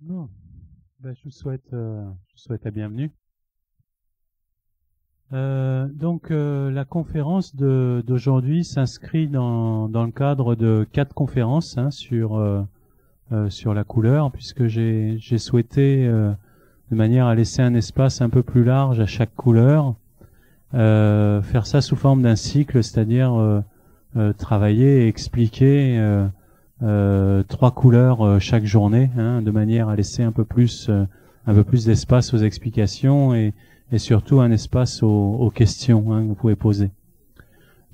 Bon, je vous souhaite la bienvenue. La conférence d'aujourd'hui s'inscrit dans le cadre de 4 conférences sur la couleur, puisque j'ai souhaité, de manière à laisser un espace un peu plus large à chaque couleur, faire ça sous forme d'un cycle, c'est-à-dire travailler et expliquer 3 couleurs chaque journée, de manière à laisser un peu plus d'espace aux explications et surtout un espace aux questions que vous pouvez poser.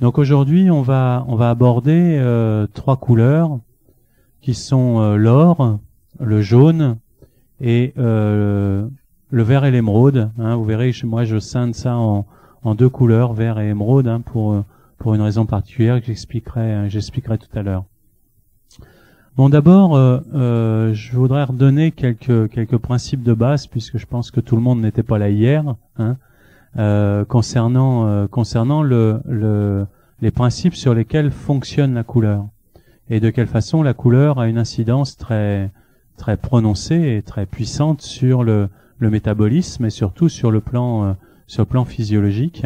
Donc aujourd'hui, on va aborder 3 couleurs qui sont l'or, le jaune et le vert et l'émeraude. Vous verrez, moi je scinde ça en 2 couleurs, vert et émeraude, pour une raison particulière que j'expliquerai tout à l'heure. Bon, d'abord, je voudrais redonner quelques principes de base, puisque je pense que tout le monde n'était pas là hier, concernant les principes sur lesquels fonctionne la couleur et de quelle façon la couleur a une incidence très très prononcée et très puissante sur le métabolisme et surtout sur le plan physiologique,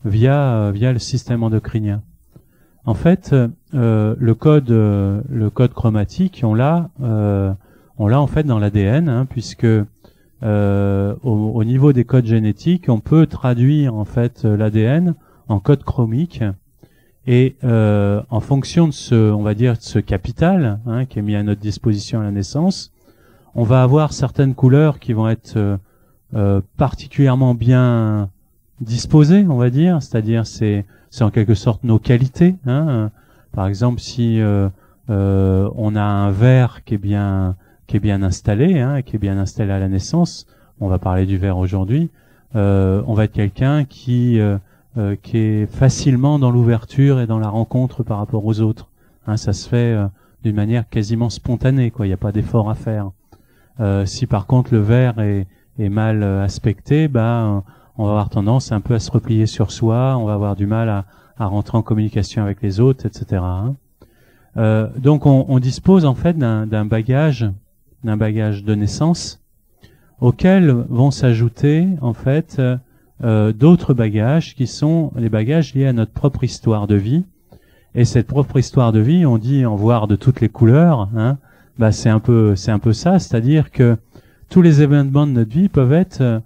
via le système endocrinien. En fait, le code chromatique, on l'a en fait dans l'ADN, puisque au niveau des codes génétiques, on peut traduire en fait l'ADN en code chromique et en fonction de ce capital qui est mis à notre disposition à la naissance, on va avoir certaines couleurs qui vont être particulièrement bien disposées, on va dire, c'est-à-dire c'est en quelque sorte nos qualités. Par exemple, si on a un vert qui est bien installé, qui est bien installé à la naissance, on va parler du vert aujourd'hui, on va être quelqu'un qui est facilement dans l'ouverture et dans la rencontre par rapport aux autres. Ça se fait d'une manière quasiment spontanée, quoi. Il n'y a pas d'effort à faire. Si par contre le vert est mal aspecté, on va avoir tendance un peu à se replier sur soi, on va avoir du mal à rentrer en communication avec les autres, etc. Donc on dispose en fait d'un bagage de naissance auquel vont s'ajouter en fait d'autres bagages qui sont les bagages liés à notre propre histoire de vie. Et cette propre histoire de vie, on dit en voir de toutes les couleurs, c'est un peu ça, c'est-à-dire que tous les événements de notre vie peuvent être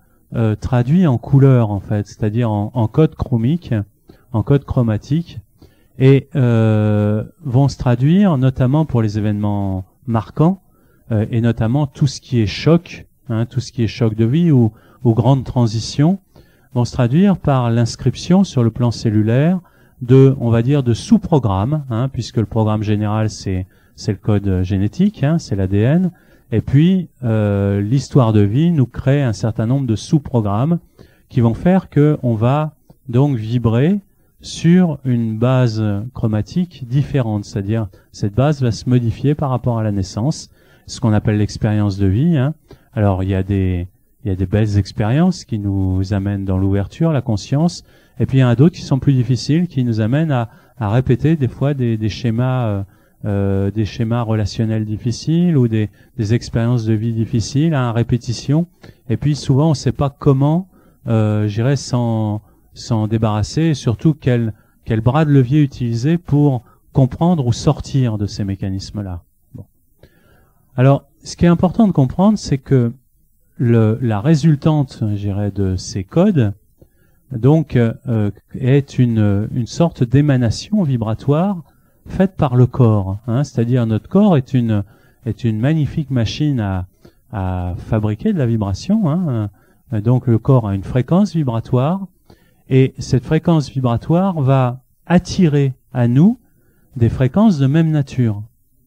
traduit en couleurs en fait, c'est-à-dire en code chromique, en code chromatique, et vont se traduire notamment pour les événements marquants et notamment tout ce qui est choc, tout ce qui est choc de vie ou grande transition, vont se traduire par l'inscription sur le plan cellulaire de sous-programmes, puisque le programme général c'est le code génétique, c'est l'ADN. Et puis, l'histoire de vie nous crée un certain nombre de sous-programmes qui vont faire que on va donc vibrer sur une base chromatique différente. C'est-à-dire, cette base va se modifier par rapport à la naissance, ce qu'on appelle l'expérience de vie. Alors, il y a des belles expériences qui nous amènent dans l'ouverture, la conscience, et puis il y en a d'autres qui sont plus difficiles, qui nous amènent à répéter des fois des schémas relationnels difficiles ou des expériences de vie difficiles à répétition, et puis souvent on ne sait pas comment s'en débarrasser, et surtout quel bras de levier utiliser pour comprendre ou sortir de ces mécanismes-là. Bon. Alors, ce qui est important de comprendre, c'est que la résultante, de ces codes, donc, est une sorte d'émanation vibratoire faite par le corps, c'est-à-dire notre corps est une magnifique machine à fabriquer de la vibration. Donc le corps a une fréquence vibratoire et cette fréquence vibratoire va attirer à nous des fréquences de même nature.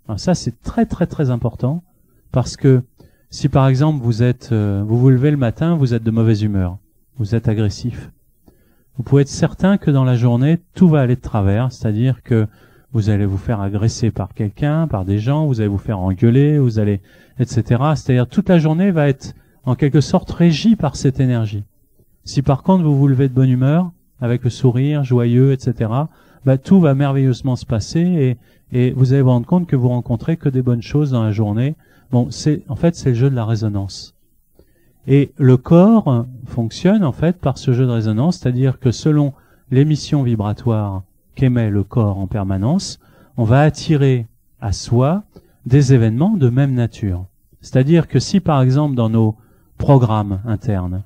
Alors ça c'est très très très important parce que si par exemple vous vous levez le matin, vous êtes de mauvaise humeur, vous êtes agressif, vous pouvez être certain que dans la journée tout va aller de travers, c'est-à-dire que vous allez vous faire agresser par quelqu'un, par des gens, vous allez vous faire engueuler, etc. C'est-à-dire toute la journée va être en quelque sorte régie par cette énergie. Si par contre vous vous levez de bonne humeur, avec le sourire, joyeux, etc., bah, tout va merveilleusement se passer et vous allez vous rendre compte que vous rencontrez que des bonnes choses dans la journée. Bon, en fait, c'est le jeu de la résonance. Et le corps fonctionne, en fait, par ce jeu de résonance, c'est-à-dire que selon l'émission vibratoire qu'émet le corps en permanence, on va attirer à soi des événements de même nature. C'est-à-dire que si, par exemple, dans nos programmes internes,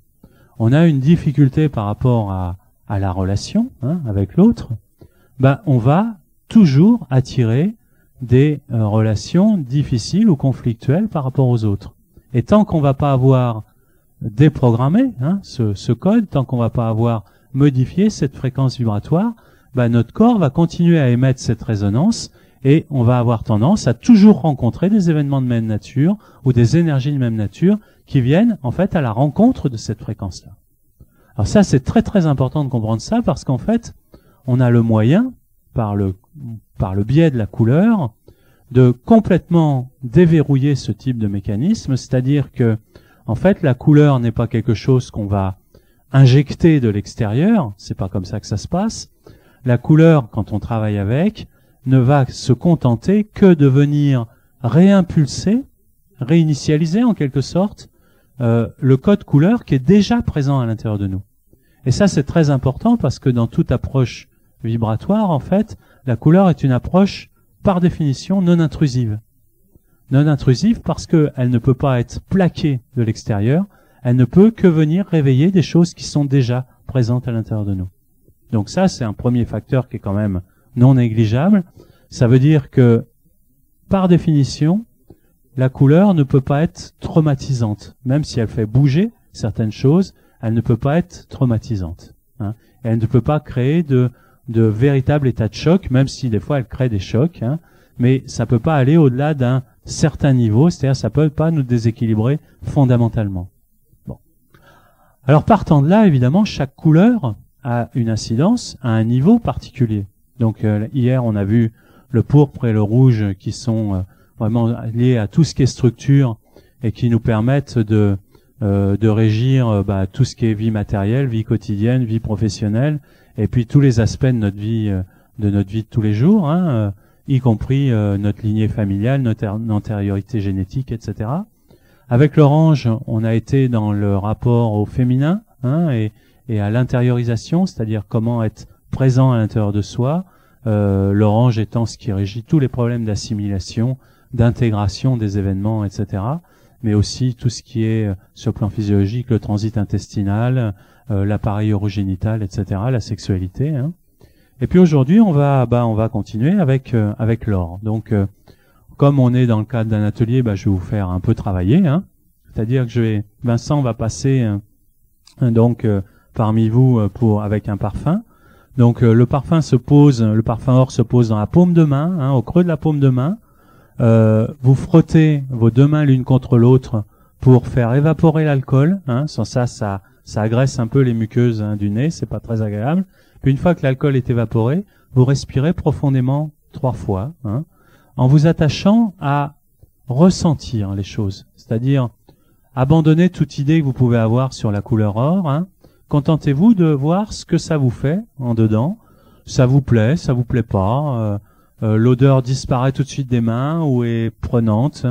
on a une difficulté par rapport à la relation avec l'autre, ben, on va toujours attirer des relations difficiles ou conflictuelles par rapport aux autres. Et tant qu'on va pas avoir déprogrammé ce code, tant qu'on va pas avoir modifié cette fréquence vibratoire, ben, notre corps va continuer à émettre cette résonance et on va avoir tendance à toujours rencontrer des événements de même nature ou des énergies de même nature qui viennent en fait à la rencontre de cette fréquence-là. Alors ça, c'est très très important de comprendre ça parce qu'en fait, on a le moyen, par le biais de la couleur, de complètement déverrouiller ce type de mécanisme, c'est-à-dire que en fait, la couleur n'est pas quelque chose qu'on va injecter de l'extérieur, c'est pas comme ça que ça se passe. La couleur, quand on travaille avec, ne va se contenter que de venir réimpulser, réinitialiser en quelque sorte le code couleur qui est déjà présent à l'intérieur de nous. Et ça, c'est très important parce que dans toute approche vibratoire, en fait, la couleur est une approche par définition non intrusive. Non intrusive parce qu'elle ne peut pas être plaquée de l'extérieur, elle ne peut que venir réveiller des choses qui sont déjà présentes à l'intérieur de nous. Donc ça, c'est un premier facteur qui est quand même non négligeable. Ça veut dire que, par définition, la couleur ne peut pas être traumatisante. Même si elle fait bouger certaines choses, elle ne peut pas être traumatisante. Elle ne peut pas créer de véritables états de choc, même si des fois elle crée des chocs. Mais ça peut pas aller au-delà d'un certain niveau, c'est-à-dire ça peut pas nous déséquilibrer fondamentalement. Bon. Alors partant de là, évidemment, chaque couleur a une incidence à un niveau particulier. Donc hier, on a vu le pourpre et le rouge qui sont vraiment liés à tout ce qui est structure et qui nous permettent de régir tout ce qui est vie matérielle, vie quotidienne, vie professionnelle, et puis tous les aspects de notre vie de tous les jours, y compris notre lignée familiale, notre antériorité génétique, etc. Avec l'orange, on a été dans le rapport au féminin et à l'intériorisation, c'est-à-dire comment être présent à l'intérieur de soi, l'orange étant ce qui régit tous les problèmes d'assimilation, d'intégration des événements, etc., mais aussi tout ce qui est, sur le plan physiologique, le transit intestinal, l'appareil urogénital, etc., la sexualité. Et puis aujourd'hui, on va continuer avec l'or. Donc, comme on est dans le cadre d'un atelier, je vais vous faire un peu travailler. C'est-à-dire que Vincent va passer parmi vous avec un parfum. Donc le parfum or se pose dans la paume de main, au creux de la paume de main. Vous frottez vos deux mains l'une contre l'autre pour faire évaporer l'alcool. Sans ça agresse un peu les muqueuses du nez, c'est pas très agréable. Puis une fois que l'alcool est évaporé, vous respirez profondément 3 fois, en vous attachant à ressentir les choses. C'est-à-dire abandonner toute idée que vous pouvez avoir sur la couleur or. Contentez-vous de voir ce que ça vous fait en dedans. Ça vous plaît, ça vous plaît pas. L'odeur disparaît tout de suite des mains ou est prenante.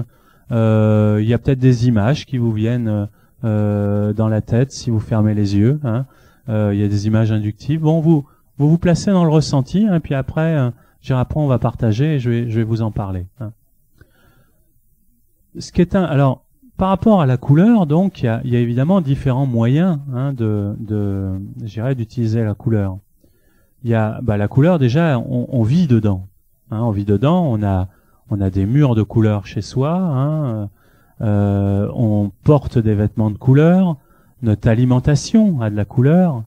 Il y a peut-être des images qui vous viennent dans la tête si vous fermez les yeux. Il y a des images inductives. Bon, vous placez dans le ressenti, puis après, après on va partager et je vais vous en parler. Ce qui est alors par rapport à la couleur, donc il y a évidemment différents moyens d'utiliser la couleur. Il y a la couleur déjà, on vit dedans. On vit dedans, on a des murs de couleur chez soi, on porte des vêtements de couleur, notre alimentation a de la couleur,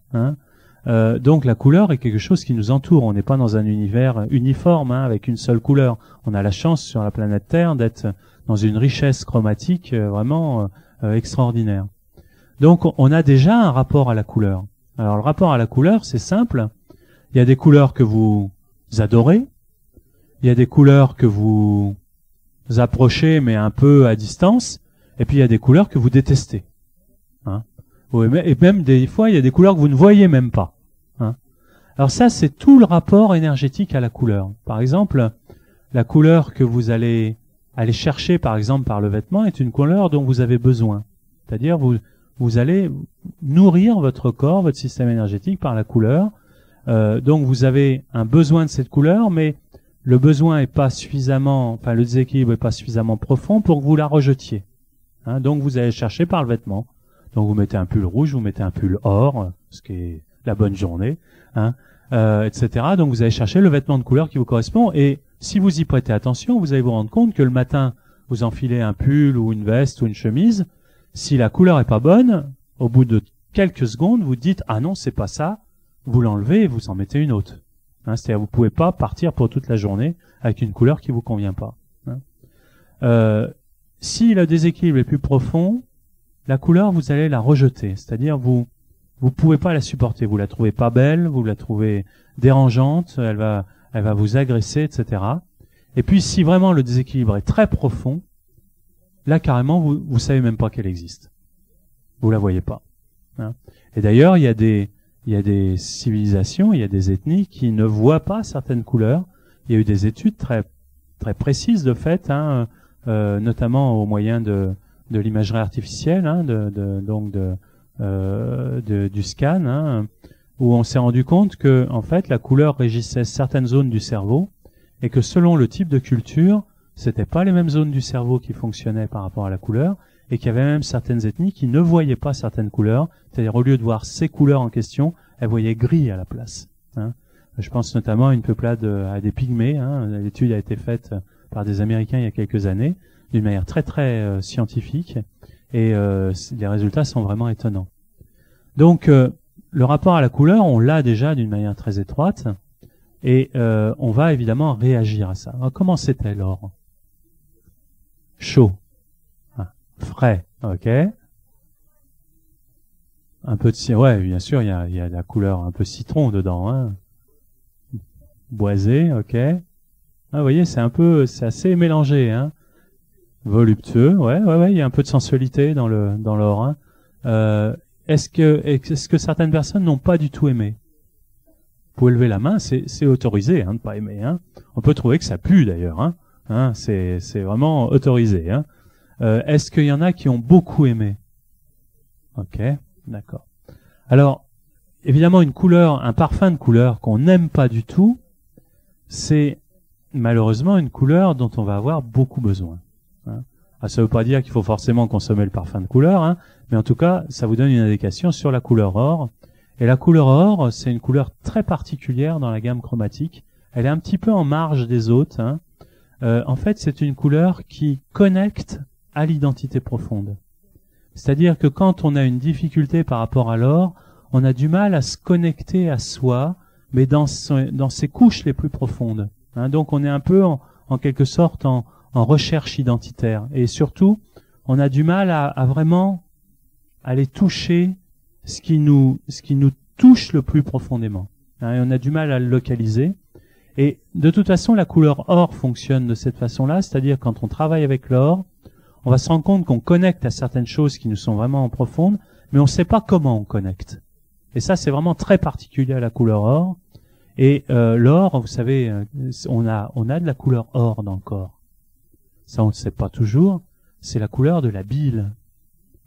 donc la couleur est quelque chose qui nous entoure. On n'est pas dans un univers uniforme avec une seule couleur. On a la chance sur la planète Terre d'être dans une richesse chromatique vraiment extraordinaire. Donc on a déjà un rapport à la couleur. Alors le rapport à la couleur, c'est simple. Il y a des couleurs que vous adorez, il y a des couleurs que vous approchez mais un peu à distance, et puis il y a des couleurs que vous détestez. Et même des fois, il y a des couleurs que vous ne voyez même pas. Alors ça, c'est tout le rapport énergétique à la couleur. Par exemple, la couleur que vous allez aller chercher, par exemple, par le vêtement, est une couleur dont vous avez besoin. C'est-à-dire, vous allez nourrir votre corps, votre système énergétique par la couleur. Donc, vous avez un besoin de cette couleur, mais le besoin est pas suffisamment, enfin, le déséquilibre est pas suffisamment profond pour que vous la rejetiez. Hein, donc, vous allez chercher par le vêtement. Donc, vous mettez un pull rouge, vous mettez un pull or, ce qui est la bonne journée, hein, etc. Donc, vous allez chercher le vêtement de couleur qui vous correspond. Et si vous y prêtez attention, vous allez vous rendre compte que le matin, vous enfilez un pull ou une veste ou une chemise. Si la couleur est pas bonne, au bout de quelques secondes, vous dites « Ah non, c'est pas ça », vous l'enlevez et vous en mettez une autre. Hein, c'est-à-dire, vous pouvez pas partir pour toute la journée avec une couleur qui vous convient pas. Hein. Si le déséquilibre est plus profond, la couleur, vous allez la rejeter. C'est-à-dire, vous pouvez pas la supporter. Vous la trouvez pas belle, vous la trouvez dérangeante, elle va vous agresser, etc. Et puis, si vraiment le déséquilibre est très profond, là, carrément, vous savez même pas qu'elle existe. Vous la voyez pas. Hein. Et d'ailleurs, il y a des civilisations, il y a des ethnies qui ne voient pas certaines couleurs. Il y a eu des études très très précises de fait, hein, notamment au moyen de l'imagerie artificielle, hein, du scan, hein, où on s'est rendu compte que en fait la couleur régissait certaines zones du cerveau et que selon le type de culture, c'était pas les mêmes zones du cerveau qui fonctionnaient par rapport à la couleur, et qu'il y avait même certaines ethnies qui ne voyaient pas certaines couleurs, c'est-à-dire au lieu de voir ces couleurs en question, elles voyaient gris à la place. Hein. Je pense notamment à une peuplade, à des pygmées. Hein. L'étude a été faite par des Américains il y a quelques années, d'une manière très très scientifique, et les résultats sont vraiment étonnants. Donc le rapport à la couleur, on l'a déjà d'une manière très étroite, et on va évidemment réagir à ça. Alors, comment c'était l'or? Chaud, frais, ok. Un peu de ouais, bien sûr, il y a de la couleur un peu citron dedans, hein. Boisé, ok. Ah, vous voyez, c'est assez mélangé, hein. Voluptueux, ouais, il y a un peu de sensualité dans l'or, hein. Est-ce que certaines personnes n'ont pas du tout aimé? Vous pouvez lever la main, c'est autorisé, hein, de pas aimer, hein. On peut trouver que ça pue d'ailleurs, hein. Hein, c'est vraiment autorisé, hein. Est-ce qu'il y en a qui ont beaucoup aimé? Ok, d'accord. Alors, évidemment, une couleur, un parfum de couleur qu'on n'aime pas du tout, c'est malheureusement une couleur dont on va avoir beaucoup besoin. Hein. Alors, ça ne veut pas dire qu'il faut forcément consommer le parfum de couleur, hein, mais en tout cas, ça vous donne une indication sur la couleur or. Et la couleur or, c'est une couleur très particulière dans la gamme chromatique. Elle est un petit peu en marge des autres. Hein. En fait, c'est une couleur qui connecte à l'identité profonde. C'est-à-dire que quand on a une difficulté par rapport à l'or, on a du mal à se connecter à soi, mais dans ses couches les plus profondes. Hein, donc on est un peu en quelque sorte en recherche identitaire. Et surtout, on a du mal à vraiment aller toucher ce qui nous touche le plus profondément. Hein, et on a du mal à le localiser. Et de toute façon, la couleur or fonctionne de cette façon-là, c'est-à-dire quand on travaille avec l'or, on va se rendre compte qu'on connecte à certaines choses qui nous sont vraiment profondes, mais on ne sait pas comment on connecte. Et ça, c'est vraiment très particulier à la couleur or. Et l'or, vous savez, on a de la couleur or dans le corps. Ça, on ne sait pas toujours. C'est la couleur de la bile.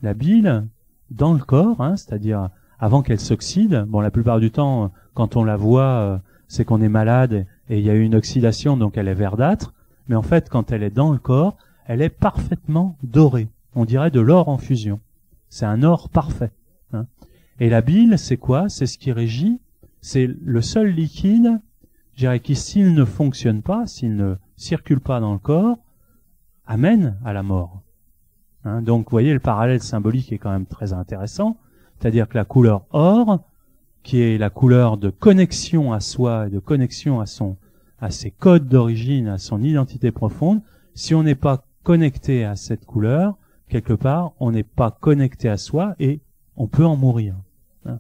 La bile, dans le corps, hein, c'est-à-dire avant qu'elle s'oxyde, bon, la plupart du temps, quand on la voit, c'est qu'on est malade et il y a eu une oxydation, donc elle est verdâtre. Mais en fait, quand elle est dans le corps, elle est parfaitement dorée. On dirait de l'or en fusion. C'est un or parfait. Hein. Et la bile, c'est quoi? C'est ce qui régit. C'est le seul liquide, je dirais, qui, s'il ne fonctionne pas, s'il ne circule pas dans le corps, amène à la mort. Hein. Donc, vous voyez, le parallèle symbolique est quand même très intéressant. C'est-à-dire que la couleur or, qui est la couleur de connexion à soi et de connexion à ses codes d'origine, à son identité profonde, si on n'est pas connecté à cette couleur, quelque part, on n'est pas connecté à soi et on peut en mourir. Hein.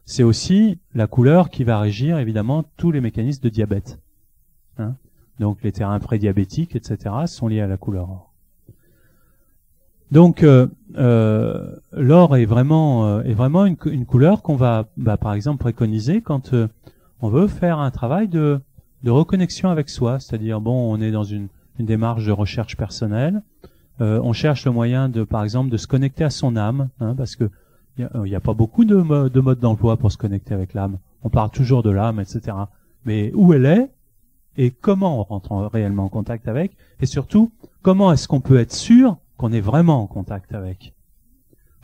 C'est aussi la couleur qui va régir, évidemment, tous les mécanismes de diabète. Hein. Donc, les terrains prédiabétiques, etc., sont liés à la couleur or. Donc, l'or est vraiment une couleur qu'on va, par exemple, préconiser quand on veut faire un travail de reconnexion avec soi, c'est-à-dire bon, on est dans une démarche de recherche personnelle, on cherche le moyen de, par exemple, de se connecter à son âme, hein, parce que il y a pas beaucoup de modes d'emploi pour se connecter avec l'âme. On parle toujours de l'âme, etc. Mais où elle est et comment on rentre réellement en contact avec, et surtout comment est-ce qu'on peut être sûr qu'on est vraiment en contact avec.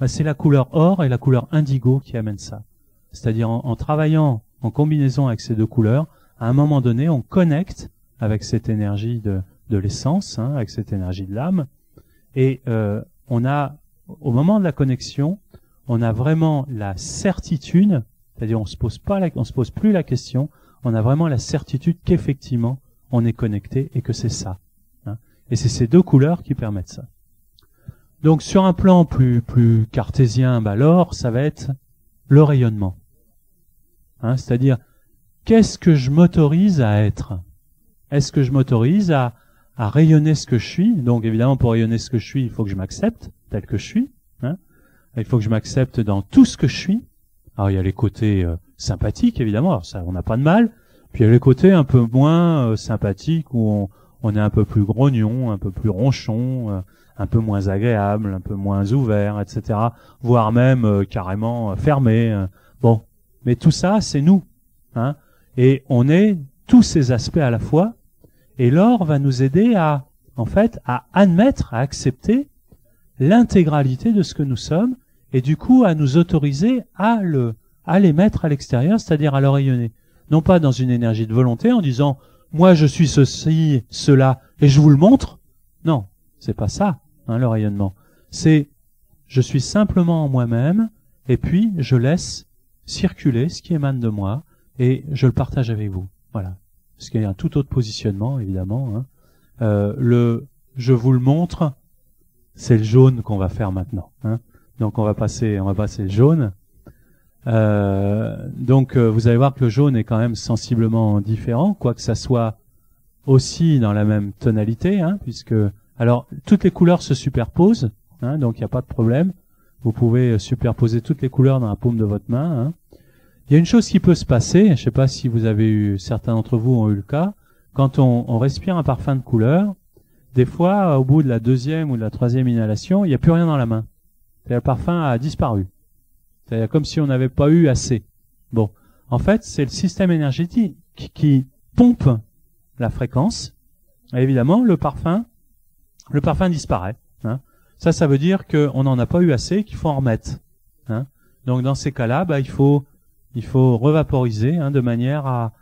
C'est la couleur or et la couleur indigo qui amènent ça. C'est-à-dire en travaillant en combinaison avec ces deux couleurs, à un moment donné, on connecte avec cette énergie de l'essence, hein, avec cette énergie de l'âme, et on a, au moment de la connexion, on a vraiment la certitude, c'est-à-dire on se pose plus la question, on a vraiment la certitude qu'effectivement on est connecté et que c'est ça. Hein. Et c'est ces deux couleurs qui permettent ça. Donc sur un plan plus cartésien, l'or, ça va être le rayonnement. Hein, c'est-à-dire, qu'est-ce que je m'autorise à être? Est-ce que je m'autorise à rayonner ce que je suis? Donc évidemment, pour rayonner ce que je suis, il faut que je m'accepte tel que je suis. Hein. Il faut que je m'accepte dans tout ce que je suis. Alors il y a les côtés sympathiques, évidemment, alors ça on n'a pas de mal. Puis il y a les côtés un peu moins sympathiques où on est un peu plus grognon, un peu plus ronchon, un peu moins agréable, un peu moins ouvert, etc. Voire même carrément fermé. Bon, mais tout ça c'est nous, hein. Et on est tous ces aspects à la fois. Et l'or va nous aider à admettre, à accepter l'intégralité de ce que nous sommes, et du coup à nous autoriser à les mettre à l'extérieur, c'est-à-dire à le rayonner. Non pas dans une énergie de volonté en disant « moi je suis ceci, cela, et je vous le montre ». Non, c'est pas ça, hein, le rayonnement. C'est « je suis simplement en moi-même, et puis je laisse circuler ce qui émane de moi, et je le partage avec vous ». Voilà. Parce qu'il y a un tout autre positionnement, évidemment. Hein. Je vous le montre, c'est le jaune qu'on va faire maintenant. Hein. Donc on va passer le jaune. Donc vous allez voir que le jaune est quand même sensiblement différent, quoique ça soit aussi dans la même tonalité, hein, puisque alors toutes les couleurs se superposent, hein, donc il n'y a pas de problème. Vous pouvez superposer toutes les couleurs dans la paume de votre main. Hein. Il y a une chose qui peut se passer, je ne sais pas si vous avez eu, certains d'entre vous ont eu le cas, quand on respire un parfum de couleur, des fois, au bout de la deuxième ou de la troisième inhalation, il n'y a plus rien dans la main. Le parfum a disparu. C'est comme si on n'avait pas eu assez. Bon, en fait, c'est le système énergétique qui pompe la fréquence. Et évidemment, le parfum disparaît. Hein. Ça veut dire qu'on n'en a pas eu assez, qu'il faut en remettre. Hein. Donc dans ces cas-là, il faut revaporiser, hein, de manière à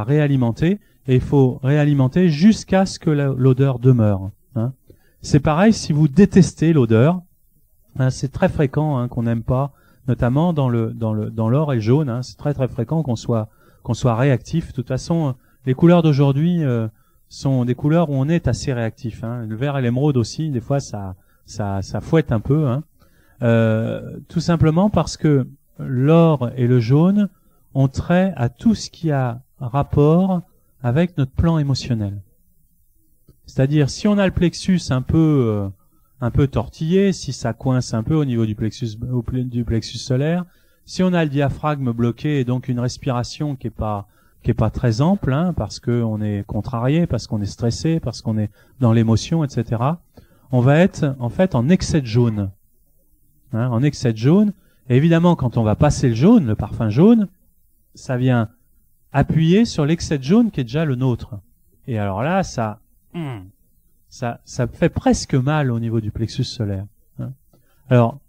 réalimenter. Et il faut réalimenter jusqu'à ce que l'odeur demeure. Hein. C'est pareil si vous détestez l'odeur. Hein, c'est très fréquent, hein, qu'on n'aime pas, notamment dans l'or et le jaune. Hein, c'est très très fréquent qu'on soit réactif. De toute façon, les couleurs d'aujourd'hui sont des couleurs où on est assez réactif. Hein. Le vert et l'émeraude aussi, des fois ça fouette un peu. Hein. Tout simplement parce que l'or et le jaune ont trait à tout ce qui a rapport avec notre plan émotionnel. C'est-à-dire, si on a le plexus un peu tortillé, si ça coince un peu au niveau du plexus solaire, si on a le diaphragme bloqué et donc une respiration qui est pas très ample, hein, parce que on est contrarié, parce qu'on est stressé, parce qu'on est dans l'émotion, etc. On va être en fait en excès de jaune, hein, en excès de jaune. Et évidemment, quand on va passer le jaune, le parfum jaune, ça vient appuyer sur l'excès de jaune qui est déjà le nôtre. Et alors là, ça fait presque mal au niveau du plexus solaire. Hein. Alors,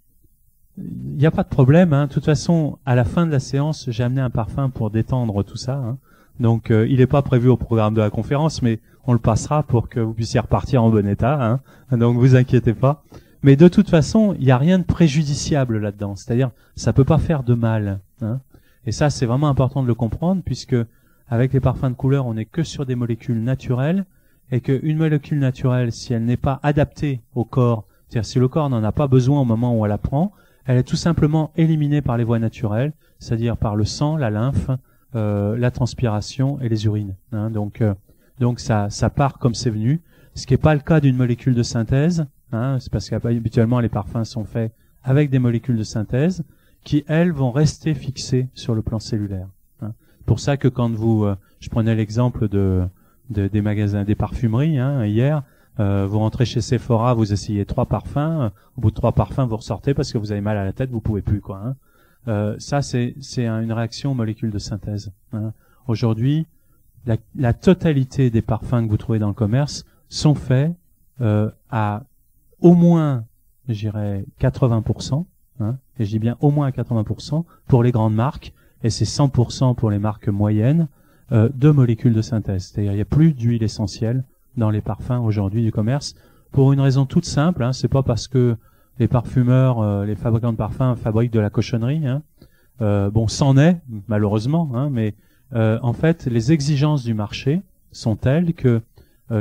il n'y a pas de problème. Hein. De toute façon, à la fin de la séance, j'ai amené un parfum pour détendre tout ça. Hein. Donc, il n'est pas prévu au programme de la conférence, mais on le passera pour que vous puissiez repartir en bon état. Hein. Donc, vous inquiétez pas. Mais de toute façon, il n'y a rien de préjudiciable là-dedans. C'est-à-dire, ça peut pas faire de mal. Hein. Et ça, c'est vraiment important de le comprendre, puisque avec les parfums de couleur, on n'est que sur des molécules naturelles, et qu'une molécule naturelle, si elle n'est pas adaptée au corps, c'est-à-dire si le corps n'en a pas besoin au moment où elle la prend, elle est tout simplement éliminée par les voies naturelles, c'est-à-dire par le sang, la lymphe, la transpiration et les urines. Hein. Donc ça part comme c'est venu, ce qui n'est pas le cas d'une molécule de synthèse. Hein, c'est parce qu'habituellement les parfums sont faits avec des molécules de synthèse qui, elles, vont rester fixées sur le plan cellulaire. Hein. Pour ça que quand je prenais l'exemple des magasins, des parfumeries, hein, hier, vous rentrez chez Sephora, vous essayez 3 parfums, au bout de 3 parfums, vous ressortez parce que vous avez mal à la tête, vous pouvez plus, quoi. Hein. Ça, c'est une réaction molécule de synthèse. Hein. Aujourd'hui, la totalité des parfums que vous trouvez dans le commerce sont faits à au moins, je dirais, 80%, hein, et je dis bien au moins 80% pour les grandes marques, et c'est 100% pour les marques moyennes, de molécules de synthèse. C'est-à-dire, il n'y a plus d'huile essentielle dans les parfums aujourd'hui du commerce, pour une raison toute simple, hein, c'est pas parce que les parfumeurs, les fabricants de parfums fabriquent de la cochonnerie, hein, bon, c'en est, malheureusement, hein, mais en fait, les exigences du marché sont telles que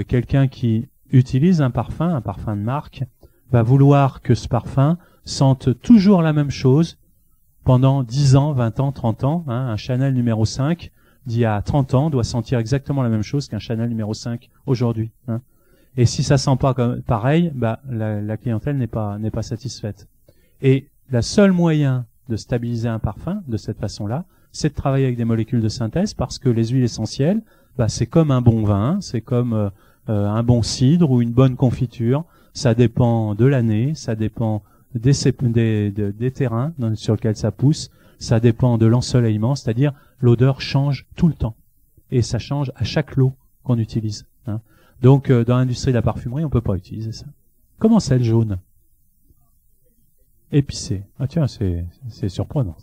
quelqu'un qui utilise un parfum de marque, va vouloir que ce parfum sente toujours la même chose pendant 10 ans, 20 ans, 30 ans. Hein. Un Chanel numéro 5 d'il y a 30 ans doit sentir exactement la même chose qu'un Chanel numéro 5 aujourd'hui. Hein. Et si ça sent pas comme pareil, bah la clientèle n'est pas satisfaite. Et le seul moyen de stabiliser un parfum de cette façon-là, c'est de travailler avec des molécules de synthèse, parce que les huiles essentielles, bah c'est comme un bon vin, c'est comme un bon cidre ou une bonne confiture. Ça dépend de l'année, ça dépend des terrains sur lesquels ça pousse, ça dépend de l'ensoleillement, c'est-à-dire l'odeur change tout le temps. Et ça change à chaque lot qu'on utilise. Hein. Donc dans l'industrie de la parfumerie, on peut pas utiliser ça. Comment c'est le jaune? Épicé. Ah tiens, c'est surprenant.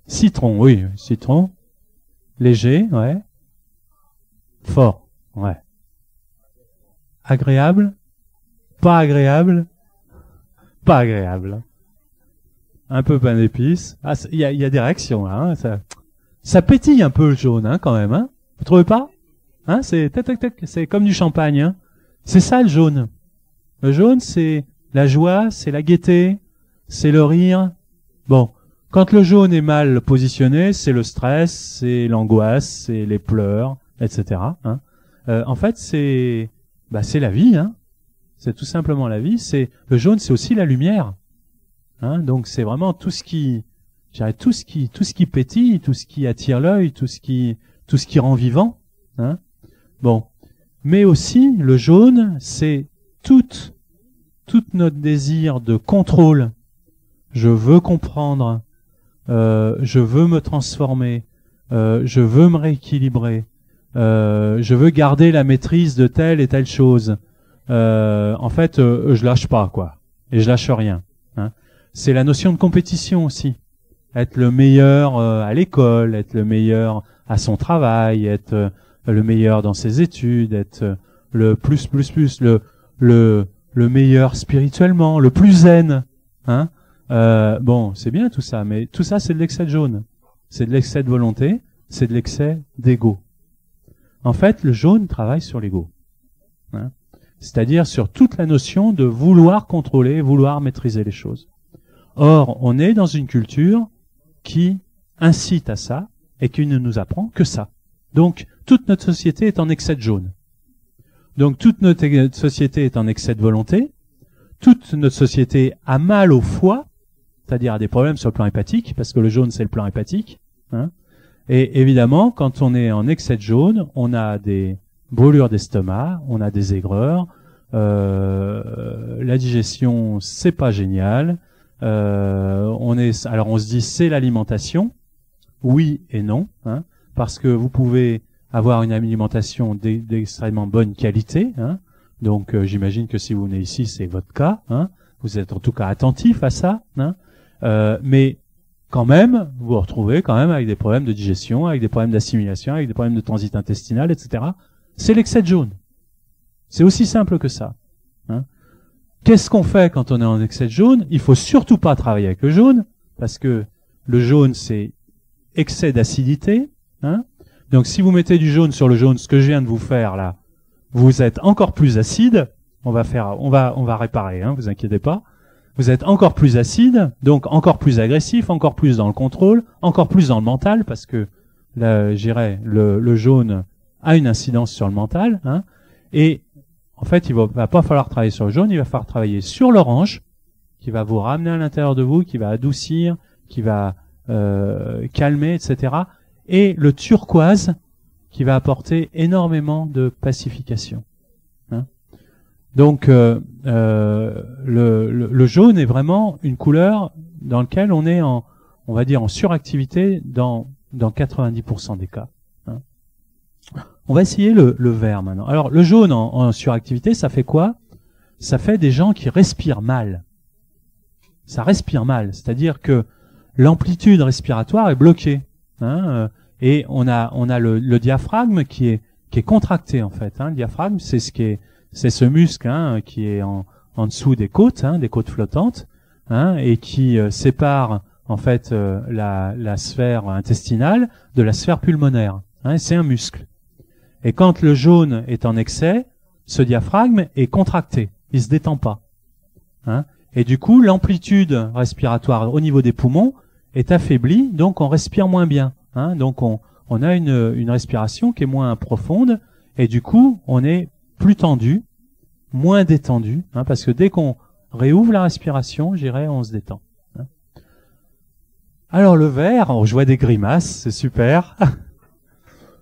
Citron, oui, citron. Léger, ouais. Fort, ouais. Agréable, pas agréable, pas agréable. Un peu pain d'épices. Ah, il y a des réactions là. Hein, ça pétille un peu le jaune, hein, quand même. Hein. Vous trouvez pas? Hein, c'est comme du champagne. Hein. C'est ça le jaune. Le jaune, c'est la joie, c'est la gaieté, c'est le rire. Bon, quand le jaune est mal positionné, c'est le stress, c'est l'angoisse, c'est les pleurs, etc. Hein. En fait, c'est la vie. Hein. C'est tout simplement la vie. Le jaune, c'est aussi la lumière. Hein. Donc c'est vraiment tout ce qui pétille, tout ce qui attire l'œil, tout ce qui rend vivant. Hein. Bon, mais aussi le jaune, c'est tout notre désir de contrôle. Je veux comprendre, je veux me transformer, je veux me rééquilibrer, je veux garder la maîtrise de telle et telle chose. En fait, je lâche pas, quoi, et je lâche rien. Hein. C'est la notion de compétition aussi. Être le meilleur à l'école, être le meilleur à son travail, être le meilleur dans ses études, être le plus, le meilleur spirituellement, le plus zen. Hein. Bon, c'est bien tout ça, mais tout ça, c'est de l'excès de jaune. C'est de l'excès de volonté, c'est de l'excès d'ego. En fait, le jaune travaille sur l'ego. Hein. C'est-à-dire sur toute la notion de vouloir contrôler, vouloir maîtriser les choses. Or, on est dans une culture qui incite à ça et qui ne nous apprend que ça. Donc, toute notre société est en excès de jaune. Donc, toute notre société est en excès de volonté. Toute notre société a mal au foie, c'est-à-dire a des problèmes sur le plan hépatique, parce que le jaune, c'est le plan hépatique. Hein. Et évidemment, quand on est en excès de jaune, on a des brûlures d'estomac, on a des aigreurs, la digestion, c'est pas génial. Alors on se dit c'est l'alimentation, oui et non, hein, parce que vous pouvez avoir une alimentation d'extrêmement bonne qualité, hein, donc j'imagine que si vous venez ici c'est votre cas, hein, vous êtes en tout cas attentif à ça, hein, mais quand même vous vous retrouvez quand même avec des problèmes de digestion, avec des problèmes d'assimilation, avec des problèmes de transit intestinal, etc. C'est l'excès de jaune. C'est aussi simple que ça. Hein. Qu'est-ce qu'on fait quand on est en excès de jaune? Il faut surtout pas travailler avec le jaune, parce que le jaune, c'est excès d'acidité. Hein. Donc si vous mettez du jaune sur le jaune, ce que je viens de vous faire là, vous êtes encore plus acide. On va réparer, hein, vous inquiétez pas. Vous êtes encore plus acide, donc encore plus agressif, encore plus dans le contrôle, encore plus dans le mental, parce que là, j'irais, le jaune a une incidence sur le mental. Hein, et en fait, il va pas falloir travailler sur le jaune, il va falloir travailler sur l'orange, qui va vous ramener à l'intérieur de vous, qui va adoucir, qui va calmer, etc. Et le turquoise qui va apporter énormément de pacification. Hein. Donc le jaune est vraiment une couleur dans laquelle on est on va dire en suractivité dans 90% des cas. Hein. On va essayer le vert maintenant. Alors le jaune en suractivité, ça fait quoi? Ça fait des gens qui respirent mal. Ça respire mal, c'est-à-dire que l'amplitude respiratoire est bloquée. Hein, et on a le diaphragme qui est contracté en fait. Hein. Le diaphragme, c'est ce muscle hein, qui est en dessous des côtes flottantes, hein, et qui sépare en fait la sphère intestinale de la sphère pulmonaire. Hein, c'est un muscle. Et quand le jaune est en excès, ce diaphragme est contracté, il se détend pas. Hein, et du coup, l'amplitude respiratoire au niveau des poumons est affaiblie, donc on respire moins bien. Hein, donc on a une respiration qui est moins profonde, et du coup, on est plus tendu, moins détendu, hein, parce que dès qu'on réouvre la respiration, on se détend. Hein. Alors le vert, je vois des grimaces, c'est super.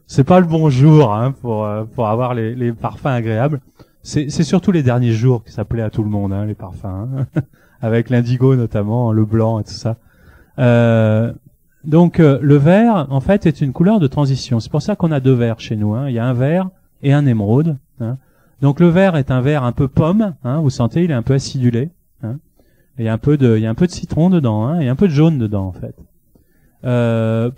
C'est pas le bon jour hein, pour avoir les parfums agréables. C'est surtout les derniers jours que ça plaît à tout le monde, hein, les parfums, hein. Avec l'indigo notamment, le blanc et tout ça. Donc le vert, en fait, est une couleur de transition. C'est pour ça qu'on a deux verts chez nous. Hein. Il y a un vert et un émeraude. Hein. Donc le vert est un vert un peu pomme. Hein, vous sentez, il est un peu acidulé. Hein. Et il y a un peu de citron dedans, hein, et un peu de jaune dedans en fait.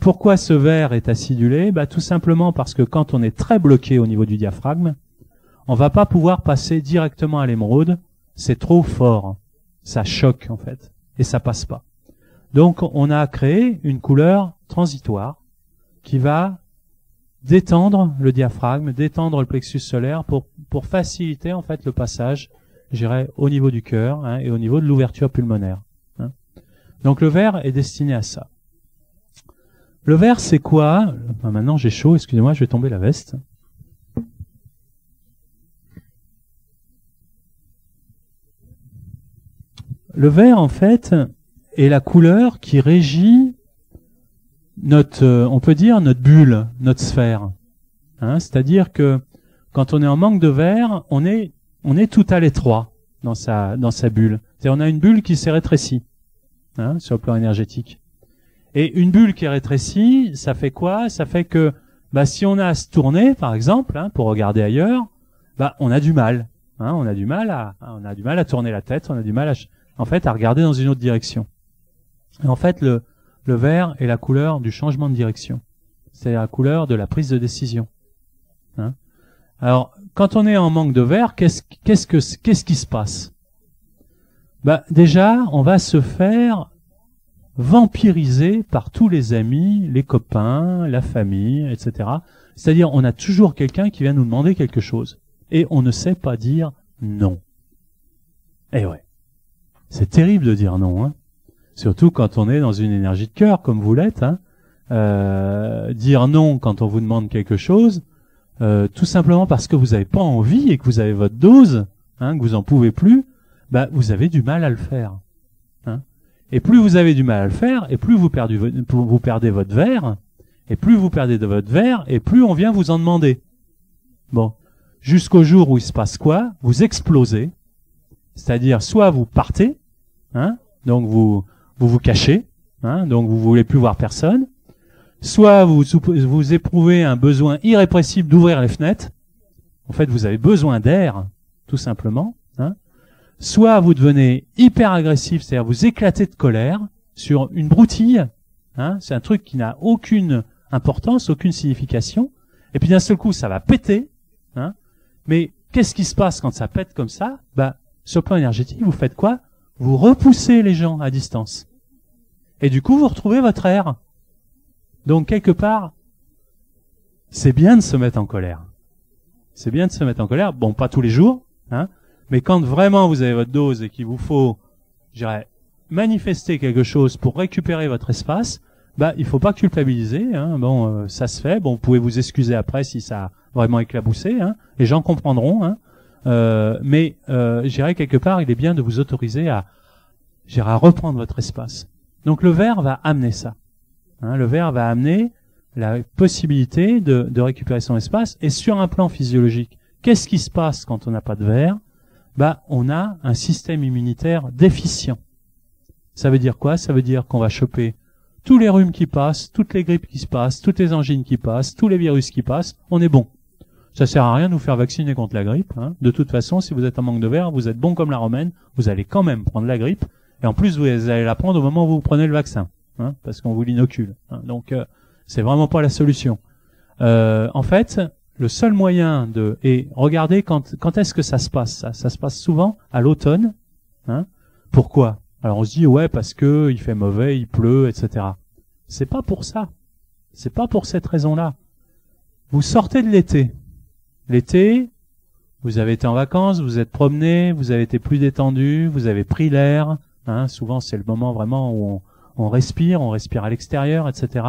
Pourquoi ce vert est acidulé? Bah, tout simplement parce que quand on est très bloqué au niveau du diaphragme, on va pas pouvoir passer directement à l'émeraude. C'est trop fort. Ça choque en fait. Et ça passe pas. Donc on a créé une couleur transitoire qui va détendre le diaphragme, détendre le plexus solaire pour faciliter en fait le passage, au niveau du cœur hein, et au niveau de l'ouverture pulmonaire. Hein. Donc le vert est destiné à ça. Le vert c'est quoi? Maintenant j'ai chaud, excusez-moi, je vais tomber la veste. Le vert en fait est la couleur qui régit on peut dire notre bulle, notre sphère. Hein, c'est-à-dire que quand on est en manque de vert, on est tout à l'étroit dans sa bulle. C'est-à-dire on a une bulle qui s'est rétrécie hein, sur le plan énergétique. Et une bulle qui est rétrécie, ça fait quoi? Ça fait que si on a à se tourner, par exemple, hein, pour regarder ailleurs, on a du mal. Hein, on a du mal à tourner la tête, on a du mal à regarder dans une autre direction. Et en fait, le vert est la couleur du changement de direction. C'est la couleur de la prise de décision. Hein. Alors, quand on est en manque de vert, qu'est-ce qui se passe? Déjà, on va se faire vampiriser par tous les amis, les copains, la famille, etc. C'est-à-dire, on a toujours quelqu'un qui vient nous demander quelque chose. Et on ne sait pas dire non. Eh ouais. C'est terrible de dire non, hein. Surtout quand on est dans une énergie de cœur, comme vous l'êtes. Hein. Dire non quand on vous demande quelque chose, tout simplement parce que vous n'avez pas envie et que vous avez votre dose, hein, que vous en pouvez plus, vous avez du mal à le faire. Hein. Et plus vous avez du mal à le faire, et plus vous perdez votre verre, et plus vous perdez de votre verre, et plus on vient vous en demander. Bon, jusqu'au jour où il se passe quoi? Vous explosez. C'est-à-dire, soit vous partez, hein, donc vous cachez, hein, donc vous voulez plus voir personne, soit vous éprouvez un besoin irrépressible d'ouvrir les fenêtres, en fait vous avez besoin d'air, tout simplement, hein, soit vous devenez hyper agressif, c'est-à-dire vous éclatez de colère sur une broutille, hein, c'est un truc qui n'a aucune importance, aucune signification, et puis d'un seul coup ça va péter, hein, mais qu'est-ce qui se passe quand ça pète comme ça? Sur le plan énergétique, vous faites quoi? Vous repoussez les gens à distance. Et du coup, vous retrouvez votre air. Donc, quelque part, c'est bien de se mettre en colère. C'est bien de se mettre en colère. Bon, pas tous les jours, hein. Mais quand vraiment vous avez votre dose et qu'il vous faut, manifester quelque chose pour récupérer votre espace, il faut pas culpabiliser, hein. Bon, ça se fait. Bon, vous pouvez vous excuser après si ça a vraiment éclaboussé, hein. Les gens comprendront, hein. Mais quelque part, il est bien de vous autoriser à reprendre votre espace. Donc le vert va amener ça. Hein, le verre va amener la possibilité de récupérer son espace. Et sur un plan physiologique, qu'est-ce qui se passe quand on n'a pas de verre? Bah, on a un système immunitaire déficient. Ça veut dire quoi? Ça veut dire qu'on va choper tous les rhumes qui passent, toutes les grippes qui se passent, toutes les angines qui passent, tous les virus qui passent, on est bon. Ça sert à rien de nous faire vacciner contre la grippe. Hein. De toute façon, si vous êtes en manque de verre, vous êtes bon comme la romaine, vous allez quand même prendre la grippe, et en plus vous allez la prendre au moment où vous prenez le vaccin, hein, parce qu'on vous l'inocule. Hein. Donc c'est vraiment pas la solution. En fait, le seul moyen et regardez quand est-ce que ça se passe. Ça se passe souvent à l'automne. Hein. Pourquoi? Alors on se dit ouais parce que il fait mauvais, il pleut, etc. C'est pas pour ça. C'est pas pour cette raison-là. Vous sortez de l'été. L'été, vous avez été en vacances, vous êtes promené, vous avez été plus détendu, vous avez pris l'air. Hein, souvent c'est le moment vraiment où on respire à l'extérieur, etc.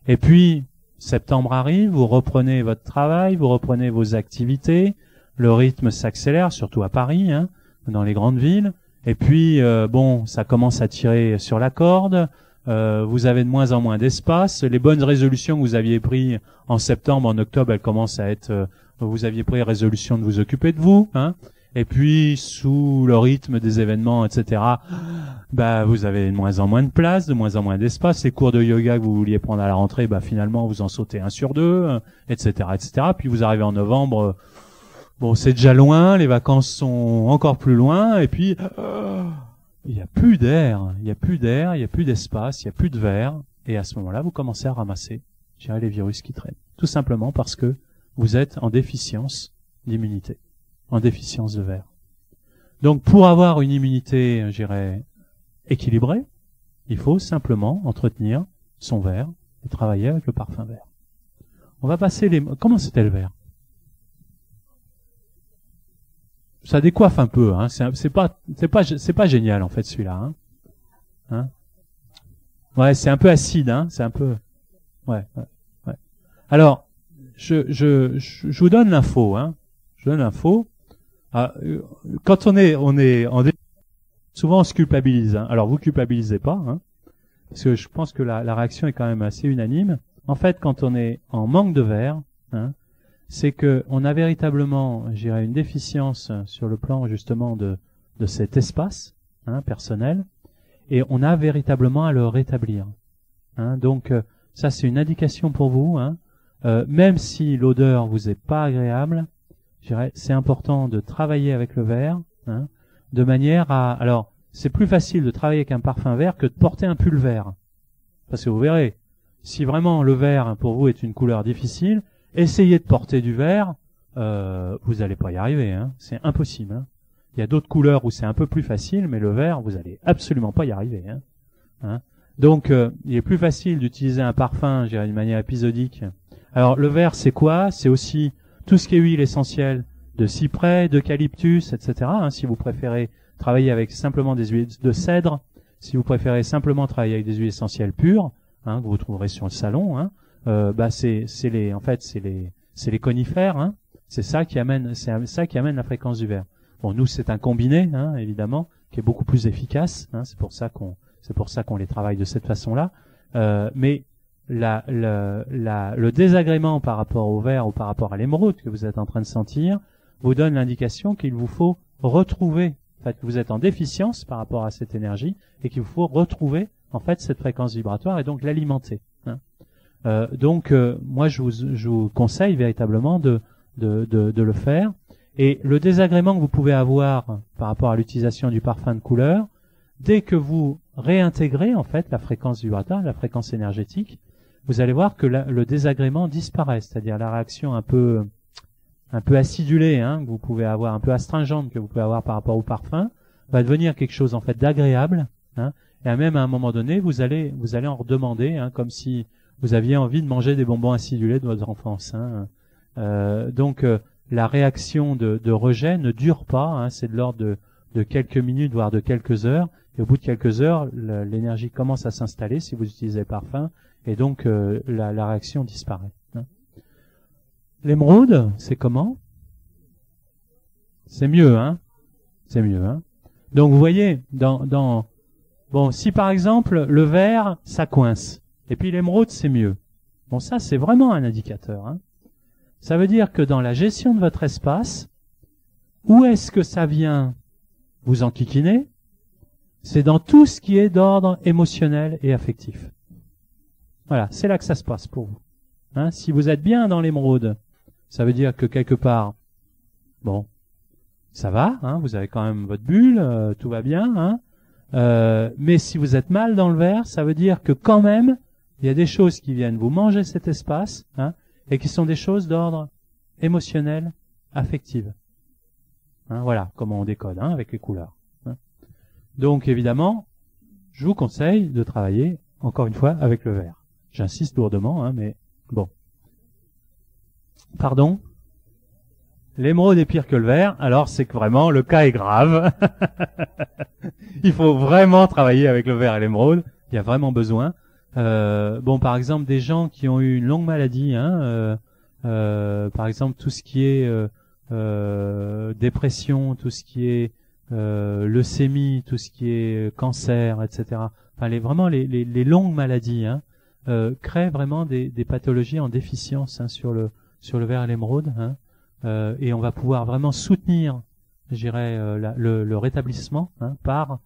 Et puis septembre arrive, vous reprenez votre travail, vous reprenez vos activités, le rythme s'accélère, surtout à Paris, hein, dans les grandes villes. Et puis, bon, ça commence à tirer sur la corde, vous avez de moins en moins d'espace, les bonnes résolutions que vous aviez prises en septembre, en octobre, elles commencent à être, vous aviez pris résolution de vous occuper de vous, hein, et puis, sous le rythme des événements, etc., bah, vous avez de moins en moins de place, de moins en moins d'espace, les cours de yoga que vous vouliez prendre à la rentrée, bah, finalement, vous en sautez 1 sur 2, etc., etc., puis vous arrivez en novembre, bon, c'est déjà loin, les vacances sont encore plus loin, et puis il n'y a plus d'air, il n'y a plus d'air, il n'y a plus d'espace, il n'y a plus de verre, et à ce moment-là, vous commencez à ramasser, je dirais, les virus qui traînent. Tout simplement parce que vous êtes en déficience d'immunité, en déficience de verre. Donc, pour avoir une immunité, je dirais, équilibrée, il faut simplement entretenir son verre et travailler avec le parfum vert. On va passer Comment c'était le verre? Ça décoiffe un peu, hein. C'est pas génial en fait celui-là, hein. Hein? Ouais, c'est un peu acide, hein. C'est un peu, ouais. Alors, je vous donne l'info, hein. Je donne l'info. Ah, quand on est souvent on se culpabilise, hein. Alors vous culpabilisez pas, hein, parce que je pense que la réaction est quand même assez unanime. En fait, quand on est en manque de verre, hein, c'est que on a véritablement, je dirais, une déficience sur le plan justement de cet espace, hein, personnel, et on a véritablement à le rétablir. Hein. Donc ça c'est une indication pour vous. Hein. Même si l'odeur vous est pas agréable, je dirais, c'est important de travailler avec le verre, hein, de manière à. Alors c'est plus facile de travailler avec un parfum vert que de porter un pull vert, parce que vous verrez, si vraiment le vert pour vous est une couleur difficile, essayez de porter du vert, vous n'allez pas y arriver, hein. C'est impossible. Hein. Il y a d'autres couleurs où c'est un peu plus facile, mais le vert, vous allez absolument pas y arriver. Hein. Hein. Donc, il est plus facile d'utiliser un parfum, je dirais, d'une manière épisodique. Alors, le vert, c'est quoi? C'est aussi tout ce qui est huile essentielle de cyprès, d'eucalyptus, etc. Hein, si vous préférez travailler avec simplement des huiles de cèdre, si vous préférez simplement travailler avec des huiles essentielles pures, hein, que vous trouverez sur le salon, hein, bah c'est les conifères, hein. C'est ça qui amène la fréquence du verre. Bon, nous c'est un combiné, hein, évidemment, qui est beaucoup plus efficace. Hein, c'est pour ça qu'on les travaille de cette façon-là. Mais le désagrément par rapport au verre ou par rapport à l'émeraude que vous êtes en train de sentir vous donne l'indication qu'il vous faut retrouver, en fait, que vous êtes en déficience par rapport à cette énergie et qu'il vous faut retrouver en fait cette fréquence vibratoire et donc l'alimenter. Hein. Donc moi je vous conseille véritablement de le faire. Et le désagrément que vous pouvez avoir par rapport à l'utilisation du parfum de couleur, dès que vous réintégrez en fait la fréquence vibratoire, la fréquence énergétique, vous allez voir que le désagrément disparaît, c'est-à-dire la réaction un peu acidulée, hein, que vous pouvez avoir, un peu astringente que vous pouvez avoir par rapport au parfum, va devenir quelque chose en fait d'agréable. Hein, et même à un moment donné, vous allez en redemander, hein, comme si vous aviez envie de manger des bonbons acidulés de votre enfance. Hein. Donc la réaction de rejet ne dure pas, hein, c'est de l'ordre de quelques minutes, voire de quelques heures. Et au bout de quelques heures, l'énergie commence à s'installer si vous utilisez le parfum, et donc la réaction disparaît. Hein. L'émeraude, c'est comment? C'est mieux, hein? C'est mieux, hein? Donc vous voyez, bon, si par exemple le verre, ça coince, Et puis l'émeraude, c'est mieux. Bon, ça, c'est vraiment un indicateur. Hein. Ça veut dire que dans la gestion de votre espace, où est-ce que ça vient vous enquiquiner? C'est dans tout ce qui est d'ordre émotionnel et affectif. Voilà, c'est là que ça se passe pour vous. Hein, si vous êtes bien dans l'émeraude, ça veut dire que quelque part, bon, ça va, hein, vous avez quand même votre bulle, tout va bien. Hein, mais si vous êtes mal dans le verre, ça veut dire que quand même, il y a des choses qui viennent vous manger cet espace, hein, et qui sont des choses d'ordre émotionnel, affectif. Hein, voilà comment on décode hein, avec les couleurs. Hein. Donc évidemment, je vous conseille de travailler, encore une fois, avec le vert. J'insiste lourdement, hein, mais bon. Pardon? L'émeraude est pire que le vert, alors c'est que vraiment le cas est grave. Il faut vraiment travailler avec le vert et l'émeraude, il y a vraiment besoin. Bon, par exemple, des gens qui ont eu une longue maladie, hein, par exemple tout ce qui est dépression, tout ce qui est leucémie, tout ce qui est cancer, etc. Enfin, vraiment les longues maladies hein, créent vraiment des pathologies en déficience hein, sur le verre et l'émeraude. Hein, et on va pouvoir vraiment soutenir, je dirais, le rétablissement hein, par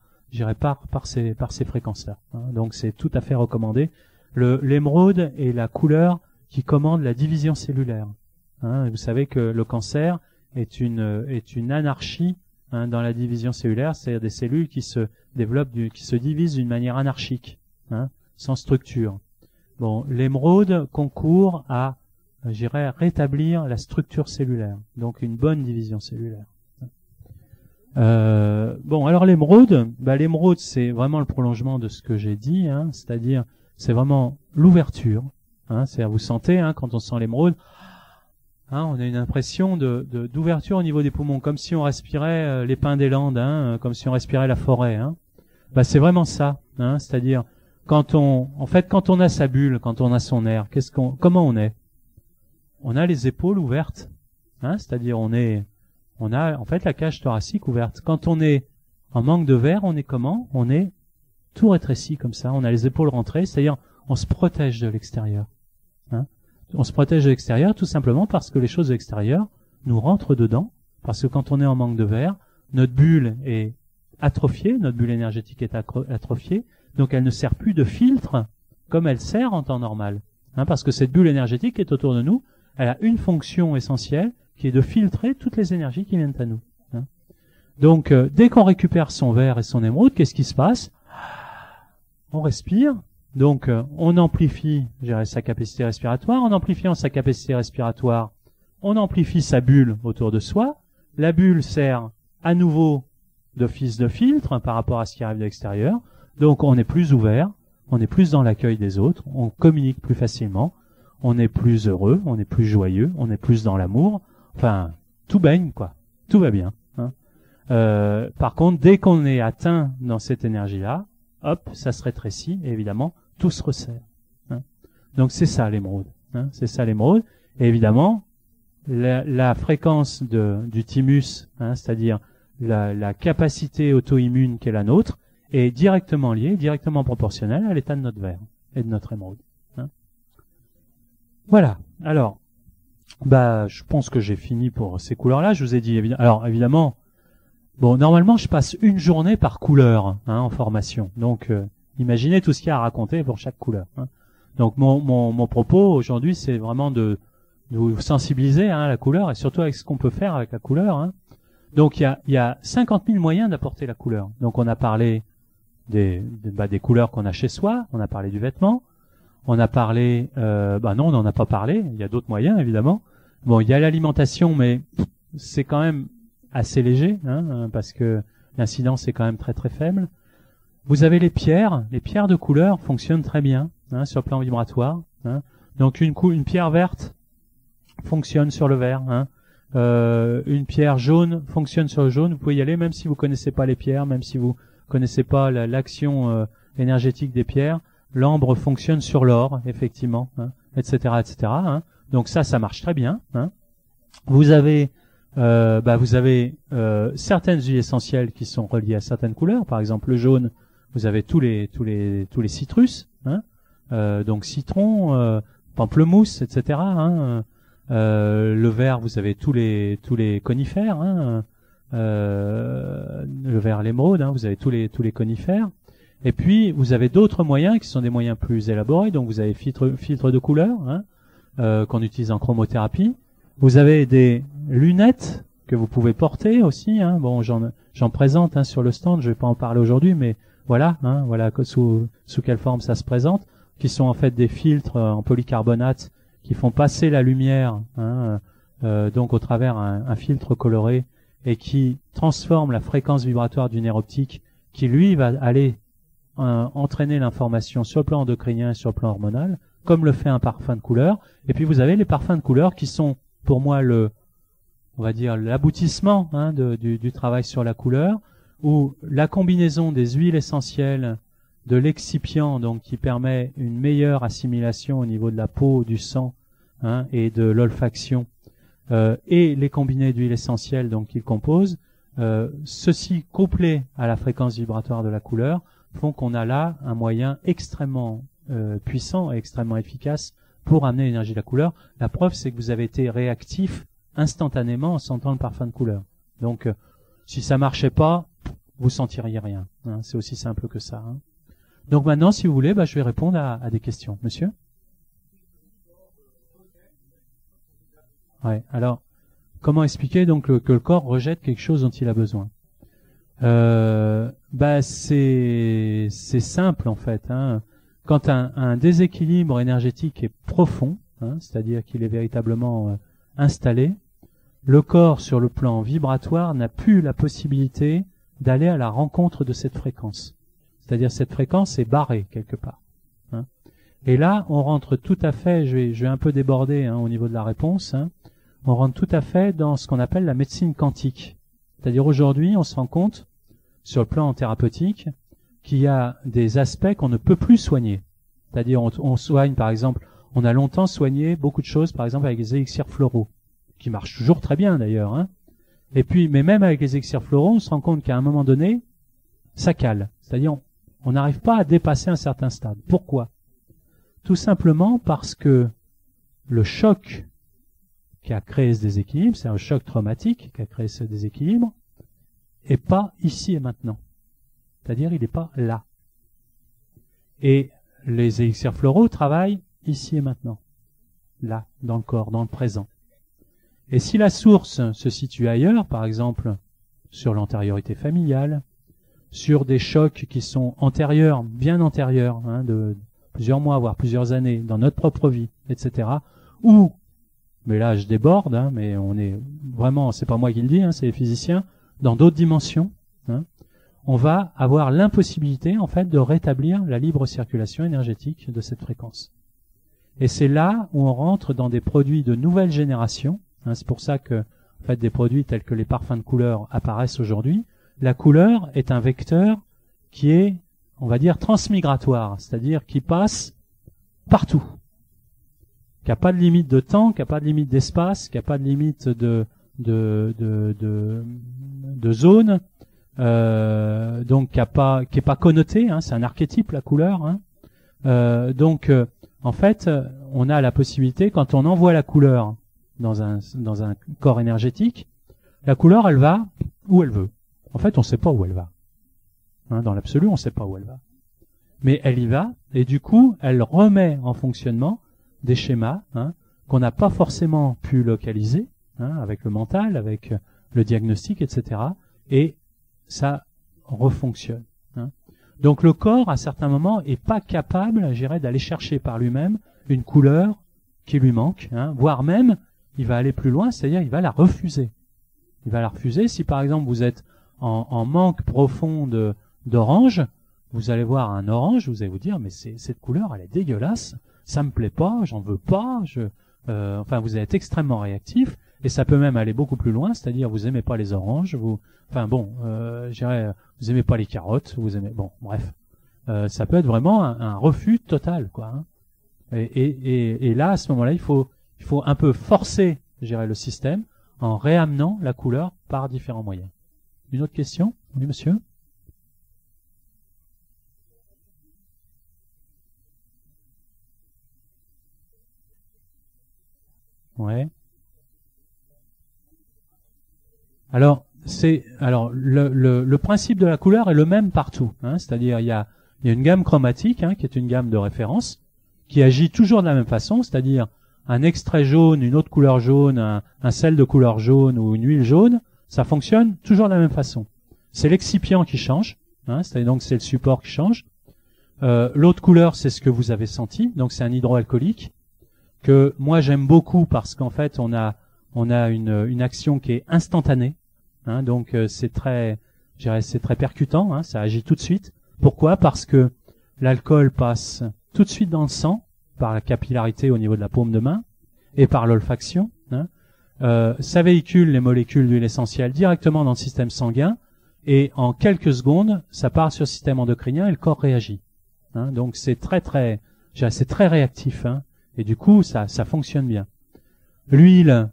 ces fréquences-là. Hein. Donc c'est tout à fait recommandé. L'émeraude est la couleur qui commande la division cellulaire. Hein. Vous savez que le cancer est une anarchie hein, dans la division cellulaire, c'est-à-dire des cellules qui se développent, qui se divisent d'une manière anarchique, hein, sans structure. Bon, l'émeraude concourt à, je dirais, rétablir la structure cellulaire, donc une bonne division cellulaire. Bon, alors l'émeraude, l'émeraude c'est vraiment le prolongement de ce que j'ai dit, hein, c'est-à-dire c'est vraiment l'ouverture. Hein, c'est-à-dire vous sentez hein, quand on sent l'émeraude, hein, on a une impression d'ouverture au niveau des poumons, comme si on respirait les pins des Landes, hein, comme si on respirait la forêt. Hein. C'est vraiment ça, hein, c'est-à-dire quand on a sa bulle, quand on a son air, comment on est? On a les épaules ouvertes, hein, c'est-à-dire on a en fait la cage thoracique ouverte. Quand on est en manque de verre, on est comment? On est tout rétréci comme ça, on a les épaules rentrées, c'est-à-dire on se protège de l'extérieur. Hein. On se protège de l'extérieur tout simplement parce que les choses de l'extérieur nous rentrent dedans, parce que quand on est en manque de verre, notre bulle est atrophiée, notre bulle énergétique est atrophiée, donc elle ne sert plus de filtre comme elle sert en temps normal. Hein, parce que cette bulle énergétique qui est autour de nous, elle a une fonction essentielle qui est de filtrer toutes les énergies qui viennent à nous. Hein. Donc, dès qu'on récupère son verre et son émeraude, qu'est-ce qui se passe? On respire, donc on amplifie, je dirais, sa capacité respiratoire. En amplifiant sa capacité respiratoire, on amplifie sa bulle autour de soi. La bulle sert à nouveau d'office de filtre par rapport à ce qui arrive de l'extérieur. Donc, on est plus ouvert, on est plus dans l'accueil des autres, on communique plus facilement, on est plus heureux, on est plus joyeux, on est plus dans l'amour. Enfin, tout baigne, quoi. Tout va bien. Hein. Par contre, dès qu'on est atteint dans cette énergie-là, hop, ça se rétrécit, et évidemment, tout se resserre. Hein. Donc c'est ça l'émeraude. Hein. C'est ça l'émeraude. Et évidemment, la fréquence du thymus, hein, c'est-à-dire la capacité auto-immune qu'est la nôtre, est directement liée, directement proportionnelle à l'état de notre verre et de notre émeraude. Hein. Voilà. Alors, je pense que j'ai fini pour ces couleurs-là. Je vous ai dit, évidemment, bon, normalement, je passe une journée par couleur hein, en formation. Donc, imaginez tout ce qu'il y a à raconter pour chaque couleur. Hein. Donc, mon propos aujourd'hui, c'est vraiment de vous sensibiliser hein, à la couleur et surtout avec ce qu'on peut faire avec la couleur. Hein. Donc, il y a 50 000 moyens d'apporter la couleur. Donc, on a parlé des couleurs qu'on a chez soi. On a parlé du vêtement. On a parlé, non, on n'en a pas parlé. Il y a d'autres moyens, évidemment. Bon, il y a l'alimentation, mais c'est quand même assez léger, hein, parce que l'incidence est quand même très très faible. Vous avez les pierres de couleur fonctionnent très bien hein, sur le plan vibratoire. Hein. Donc une pierre verte fonctionne sur le vert. Hein. Une pierre jaune fonctionne sur le jaune. Vous pouvez y aller même si vous connaissez pas les pierres, même si vous connaissez pas l'action énergétique des pierres. L'ambre fonctionne sur l'or, effectivement, hein, etc., etc. Hein. Donc ça marche très bien. Hein. Vous avez certaines huiles essentielles qui sont reliées à certaines couleurs. Par exemple, le jaune, vous avez tous les citrus. Hein. donc citron, pamplemousse, etc. Hein. Le vert, vous avez tous les conifères. Hein. Le vert, l'émeraude, hein, vous avez tous les conifères. Et puis vous avez d'autres moyens qui sont des moyens plus élaborés. Donc vous avez filtre de couleur, hein, qu'on utilise en chromothérapie. Vous avez des lunettes que vous pouvez porter aussi. Hein. Bon, j'en présente, hein, sur le stand. Je vais pas en parler aujourd'hui, mais voilà, hein, voilà sous quelle forme ça se présente, qui sont en fait des filtres en polycarbonate qui font passer la lumière, hein, donc au travers un filtre coloré, et qui transforme la fréquence vibratoire du nerf optique, qui lui va aller entraîner l'information sur le plan endocrinien et sur le plan hormonal, comme le fait un parfum de couleur. Et puis vous avez les parfums de couleur qui sont, pour moi, on va dire l'aboutissement, hein, du travail sur la couleur, où la combinaison des huiles essentielles, de l'excipient, donc qui permet une meilleure assimilation au niveau de la peau, du sang, hein, et de l'olfaction, et les combinés d'huiles essentielles donc qu'ils composent, ceci couplé à la fréquence vibratoire de la couleur, font qu'on a là un moyen extrêmement puissant et extrêmement efficace pour amener l'énergie de la couleur. La preuve, c'est que vous avez été réactif instantanément en sentant le parfum de couleur. Donc, si ça marchait pas, vous sentiriez rien. Hein, c'est aussi simple que ça. Hein. Donc maintenant, si vous voulez, je vais répondre à des questions. Monsieur ? Ouais. Alors, comment expliquer donc que le corps rejette quelque chose dont il a besoin ? C'est simple en fait. Hein. Quand un déséquilibre énergétique est profond, hein, c'est-à-dire qu'il est véritablement installé, le corps sur le plan vibratoire n'a plus la possibilité d'aller à la rencontre de cette fréquence. C'est-à-dire cette fréquence est barrée quelque part. Hein. Et là, on rentre tout à fait, je vais un peu déborder, hein, au niveau de la réponse, hein, on rentre tout à fait dans ce qu'on appelle la médecine quantique. C'est-à-dire aujourd'hui, on se rend compte, sur le plan thérapeutique, qu'il y a des aspects qu'on ne peut plus soigner. C'est-à-dire on soigne, par exemple, on a longtemps soigné beaucoup de choses, par exemple avec les élixirs floraux, qui marchent toujours très bien d'ailleurs. Hein. Et puis, mais même avec les élixirs floraux, on se rend compte qu'à un moment donné, ça cale. C'est-à-dire on n'arrive pas à dépasser un certain stade. Pourquoi ? Tout simplement parce que le choc qui a créé ce déséquilibre, c'est un choc traumatique qui a créé ce déséquilibre, est pas ici et maintenant. C'est-à-dire, il n'est pas là. Et les élixirs floraux travaillent ici et maintenant. Là, dans le corps, dans le présent. Et si la source se situe ailleurs, par exemple, sur l'antériorité familiale, sur des chocs qui sont antérieurs, bien antérieurs, hein, de plusieurs mois, voire plusieurs années, dans notre propre vie, etc., ou, mais là je déborde, hein, mais on est vraiment, c'est pas moi qui le dis, hein, c'est les physiciens, dans d'autres dimensions, hein, on va avoir l'impossibilité, en fait, de rétablir la libre circulation énergétique de cette fréquence. Et c'est là où on rentre dans des produits de nouvelle génération, hein, c'est pour ça que, en fait, des produits tels que les parfums de couleur apparaissent aujourd'hui. La couleur est un vecteur qui est, on va dire, transmigratoire, c'est-à-dire qui passe partout, qui n'a pas de limite de temps, qui n'a pas de limite d'espace, qui n'a pas de limite de zone, donc qui est pas connoté, hein, c'est un archétype la couleur. Hein. En fait, on a la possibilité, quand on envoie la couleur dans un corps énergétique, la couleur, elle va où elle veut. En fait, on ne sait pas où elle va. Hein, dans l'absolu, on ne sait pas où elle va. Mais elle y va, et du coup, elle remet en fonctionnement des schémas, hein, qu'on n'a pas forcément pu localiser, hein, avec le mental, avec le diagnostic, etc. Et ça refonctionne. Hein. Donc le corps, à certains moments, est pas capable, je dirais, d'aller chercher par lui-même une couleur qui lui manque, hein, voire même, il va aller plus loin, c'est-à-dire il va la refuser. Il va la refuser. Si par exemple vous êtes en manque profond d'orange, vous allez voir un orange, vous allez vous dire, mais cette couleur, elle est dégueulasse, ça me plaît pas, j'en veux pas, enfin vous allez être extrêmement réactif, et ça peut même aller beaucoup plus loin, c'est-à-dire vous aimez pas les oranges, vous aimez pas les carottes, vous aimez, bon, bref, ça peut être vraiment un refus total, quoi. Hein. Et là, à ce moment-là, il faut un peu forcer, je dirais, le système en réamenant la couleur par différents moyens. Une autre question? Oui, monsieur? Ouais. Alors, le principe de la couleur est le même partout, hein, c'est-à-dire il y a une gamme chromatique, hein, qui est une gamme de référence, qui agit toujours de la même façon, c'est-à-dire un extrait jaune, une autre couleur jaune, un sel de couleur jaune ou une huile jaune, ça fonctionne toujours de la même façon. C'est l'excipient qui change, hein, c'est-à-dire donc c'est le support qui change. L'autre couleur, c'est ce que vous avez senti, donc c'est un hydroalcoolique que moi j'aime beaucoup parce qu'en fait on a une action qui est instantanée, hein, donc c'est très percutant, hein, ça agit tout de suite. Pourquoi? Parce que l'alcool passe tout de suite dans le sang par la capillarité au niveau de la paume de main et par l'olfaction, hein. Ça véhicule les molécules d'huile essentielle directement dans le système sanguin et en quelques secondes ça part sur le système endocrinien et le corps réagit, hein. Donc c'est très réactif, hein, et du coup ça fonctionne bien. L'huile,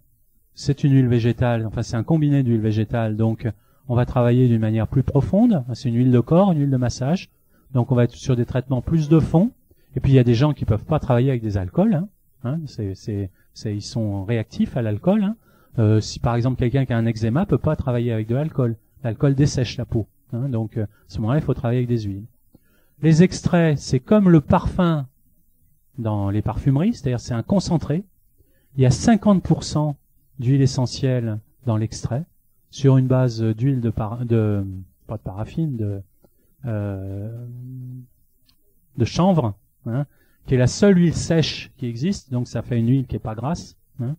c'est une huile végétale, enfin c'est un combiné d'huile végétale, donc on va travailler d'une manière plus profonde. C'est une huile de corps, une huile de massage, donc on va être sur des traitements plus de fond. Et puis il y a des gens qui peuvent pas travailler avec des alcools, hein, ils sont réactifs à l'alcool, hein. Si par exemple quelqu'un qui a un eczéma peut pas travailler avec de l'alcool, l'alcool dessèche la peau, hein, donc à ce moment-là il faut travailler avec des huiles. Les extraits, c'est comme le parfum dans les parfumeries, c'est-à-dire c'est un concentré. Il y a 50% d'huile essentielle dans l'extrait sur une base d'huile pas de paraffine, de chanvre, hein, qui est la seule huile sèche qui existe, donc ça fait une huile qui est pas grasse, hein.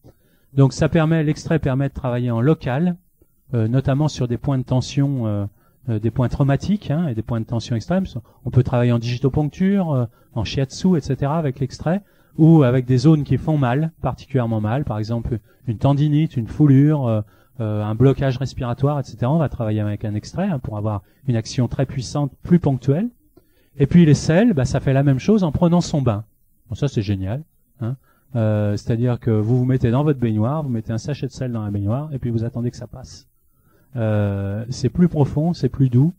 Donc l'extrait permet de travailler en local, notamment sur des points de tension, des points traumatiques, hein, et des points de tension extrêmes. On peut travailler en digitoponcture, en shiatsu, etc. avec l'extrait, ou avec des zones qui font mal, particulièrement mal, par exemple une tendinite, une foulure, un blocage respiratoire, etc. On va travailler avec un extrait, hein, pour avoir une action très puissante, plus ponctuelle. Et puis les sels, ça fait la même chose en prenant son bain. Bon, ça c'est génial, hein. C'est-à-dire que vous vous mettez dans votre baignoire, vous mettez un sachet de sel dans la baignoire, et puis vous attendez que ça passe. C'est plus profond, c'est plus doux,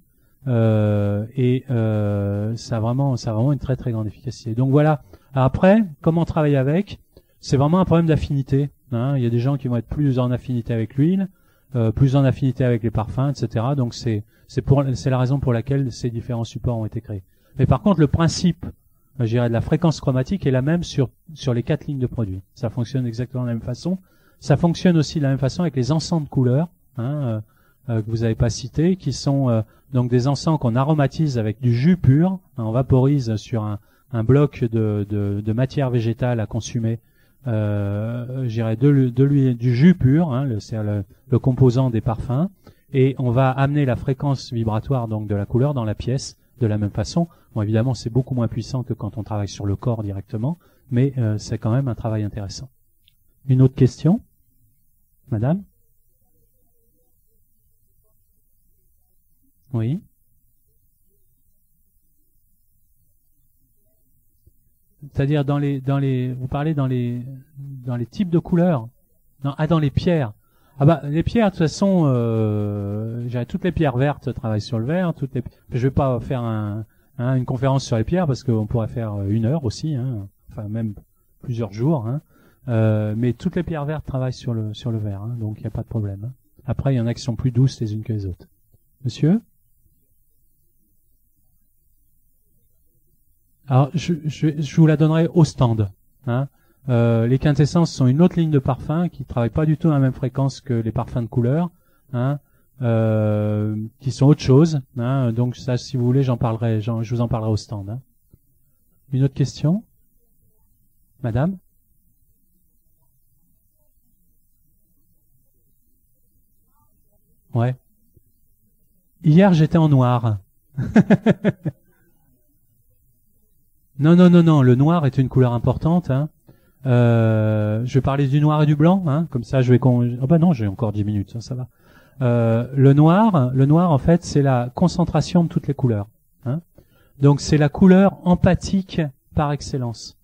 et ça a vraiment une très très grande efficacité. Donc voilà. Après, comment travailler avec? C'est vraiment un problème d'affinité, hein. Il y a des gens qui vont être plus en affinité avec l'huile, plus en affinité avec les parfums, etc. Donc c'est la raison pour laquelle ces différents supports ont été créés. Mais par contre, le principe, je dirais, de la fréquence chromatique est la même sur les 4 lignes de produits. Ça fonctionne exactement de la même façon. Ça fonctionne aussi de la même façon avec les encens de couleurs, hein, que vous n'avez pas cités, qui sont donc des encens qu'on aromatise avec du jus pur, hein. On vaporise sur un bloc de matière végétale à consommer, je dirais du jus pur, hein, c'est le composant des parfums, et on va amener la fréquence vibratoire donc de la couleur dans la pièce de la même façon. Bon, évidemment, c'est beaucoup moins puissant que quand on travaille sur le corps directement, mais c'est quand même un travail intéressant. Une autre question, madame? Oui. C'est-à-dire vous parlez dans les types de couleurs. Dans les pierres. Les pierres, de toute façon, toutes les pierres vertes travaillent sur le vert. Je vais pas faire une conférence sur les pierres parce qu'on pourrait faire 1 heure aussi, hein, enfin même plusieurs jours, hein. Mais toutes les pierres vertes travaillent sur le vert, hein, donc il n'y a pas de problème, hein. Après, il y en a qui sont plus douces les unes que les autres. Monsieur? Alors, je vous la donnerai au stand, hein. Les quintessences sont une autre ligne de parfum qui travaille pas du tout à la même fréquence que les parfums de couleur, hein, qui sont autre chose, hein. Donc ça, si vous voulez, je vous en parlerai au stand, hein. Une autre question, madame? Ouais. Hier, j'étais en noir. Non, le noir est une couleur importante, hein. Je vais parler du noir et du blanc, hein. Comme ça, non, j'ai encore 10 minutes, ça va. Le noir, en fait, c'est la concentration de toutes les couleurs, hein. Donc, c'est la couleur empathique par excellence.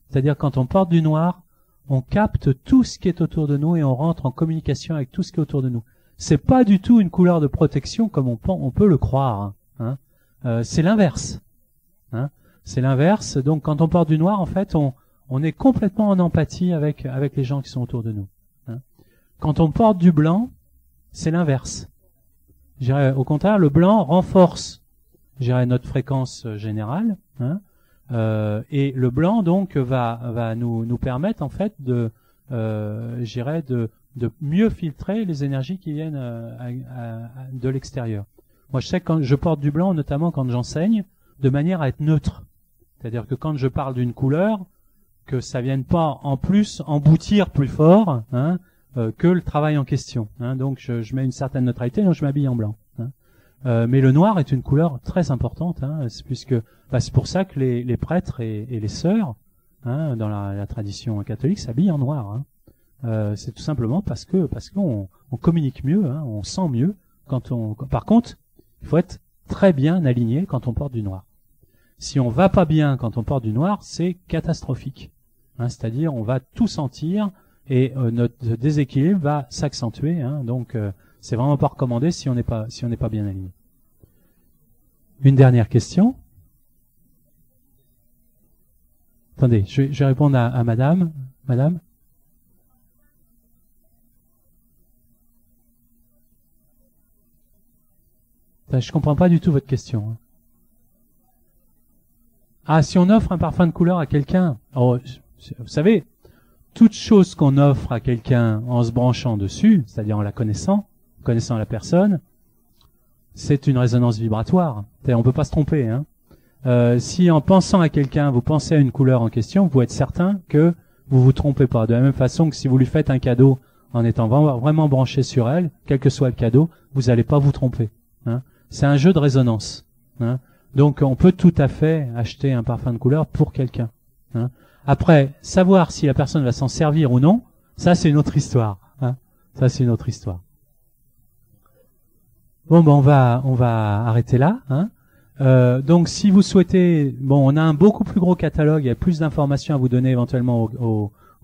C'est-à-dire, quand on porte du noir, on capte tout ce qui est autour de nous et on rentre en communication avec tout ce qui est autour de nous. C'est pas du tout une couleur de protection comme on peut le croire, hein. C'est l'inverse, hein. C'est l'inverse. Donc, quand on porte du noir, en fait, on est complètement en empathie avec les gens qui sont autour de nous. Hein. Quand on porte du blanc, c'est l'inverse. Je dirais, au contraire, le blanc renforce, je dirais, notre fréquence générale, hein, et le blanc donc va nous permettre en fait de mieux filtrer les énergies qui viennent de l'extérieur. Moi, je sais que quand je porte du blanc, notamment quand j'enseigne, de manière à être neutre. C'est-à-dire que quand je parle d'une couleur, que ça vienne pas en plus emboutir plus fort, hein, que le travail en question. Hein. Donc je mets une certaine neutralité, donc je m'habille en blanc. Hein. Mais le noir est une couleur très importante, hein, puisque c'est pour ça que les prêtres et les sœurs, hein, dans la tradition catholique, s'habillent en noir. Hein. C'est tout simplement parce qu'on communique mieux, hein, on sent mieux quand on. Par contre, il faut être très bien aligné quand on porte du noir. Si on va pas bien quand on porte du noir, c'est catastrophique. Hein, c'est-à-dire, on va tout sentir et notre déséquilibre va s'accentuer. Hein, donc, c'est vraiment pas recommandé si on n'est pas bien aligné. Une dernière question. Attendez, je vais répondre à Madame. Madame. Je comprends pas du tout votre question. Hein. Ah, si on offre un parfum de couleur à quelqu'un, vous savez, toute chose qu'on offre à quelqu'un en se branchant dessus, c'est-à-dire en la connaissant la personne, c'est une résonance vibratoire. On peut pas se tromper. Hein. Si en pensant à quelqu'un, vous pensez à une couleur en question, vous pouvez être certain que vous vous trompez pas. De la même façon que si vous lui faites un cadeau en étant vraiment branché sur elle, quel que soit le cadeau, vous n'allez pas vous tromper. Hein. C'est un jeu de résonance. Hein. Donc on peut tout à fait acheter un parfum de couleur pour quelqu'un. Hein. Après, savoir si la personne va s'en servir ou non, ça c'est une autre histoire. Hein. Ça c'est une autre histoire. Bon, on va arrêter là. Hein. Donc si vous souhaitez, on a un beaucoup plus gros catalogue, il y a plus d'informations à vous donner éventuellement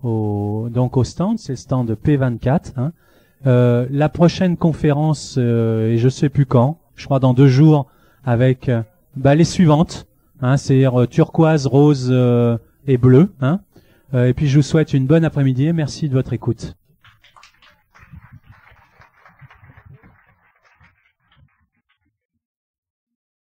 donc au stand, c'est le stand de P24. Hein. La prochaine conférence, et je sais plus quand, je crois dans 2 jours, avec les suivantes, hein, c'est-à-dire turquoise, rose et bleu. Hein. Et puis je vous souhaite une bonne après-midi et merci de votre écoute.